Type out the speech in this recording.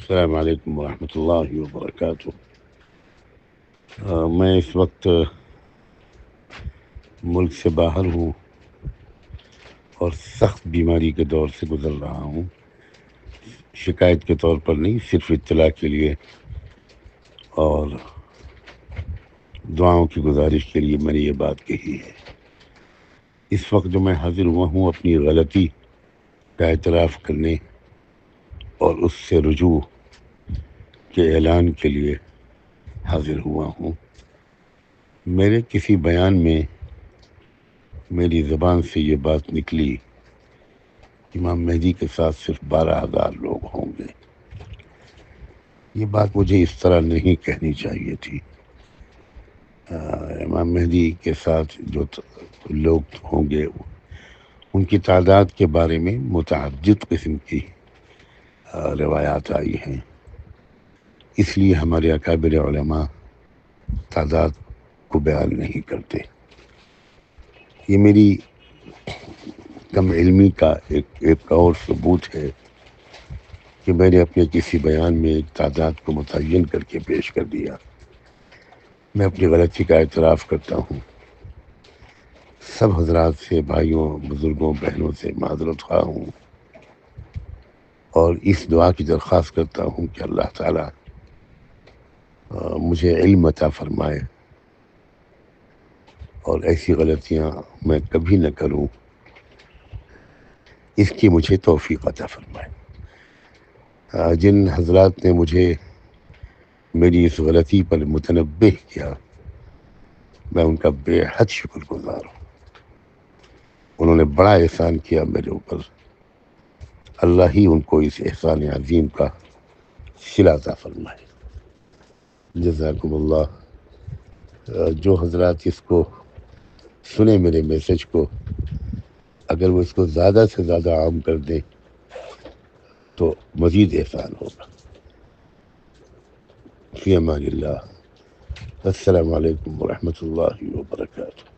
السلام علیکم ورحمۃ اللہ وبرکاتہ۔ میں اس وقت ملک سے باہر ہوں اور سخت بیماری کے دور سے گزر رہا ہوں۔ شکایت کے طور پر نہیں، صرف اطلاع کے لیے اور دعاؤں کی گزارش کے لیے میں نے یہ بات کہی ہے۔ اس وقت جو میں حاضر ہوا ہوں اپنی غلطی کا اعتراف کرنے اور اس سے رجوع کے اعلان کے لیے حاضر ہوا ہوں۔ میرے کسی بیان میں میری زبان سے یہ بات نکلی، امام مہدی کے ساتھ صرف 12,000 لوگ ہوں گے۔ یہ بات مجھے اس طرح نہیں کہنی چاہیے تھی۔ امام مہدی کے ساتھ جو لوگ ہوں گے ان کی تعداد کے بارے میں متعدد قسم کی روایات آئی ہیں، اس لیے ہمارے اکابر علماء تعداد کو بیان نہیں کرتے۔ یہ میری کم علمی کا ایک اور ثبوت ہے کہ میں نے اپنے کسی بیان میں ایک تعداد کو متعین کر کے پیش کر دیا۔ میں اپنی غلطی کا اعتراف کرتا ہوں۔ سب حضرات سے، بھائیوں، بزرگوں، بہنوں سے معذرت خواہ ہوں اور اس دعا کی درخواست کرتا ہوں کہ اللہ تعالی مجھے علم عطا فرمائے اور ایسی غلطیاں میں کبھی نہ کروں، اس کی مجھے توفیق عطا فرمائے۔ جن حضرات نے مجھے میری اس غلطی پر متنبہ کیا، میں ان کا بے حد شکر گزار ہوں۔ انہوں نے بڑا احسان کیا میرے اوپر، اللہ ہی ان کو اس احسان عظیم کا صلہ عطا فرمائے۔ جزاکم اللہ۔ جو حضرات اس کو سنے میرے میسج کو، اگر وہ اس کو زیادہ سے زیادہ عام کر دیں تو مزید احسان ہوگا۔ فی امان اللہ۔ السلام علیکم ورحمۃ اللہ وبرکاتہ۔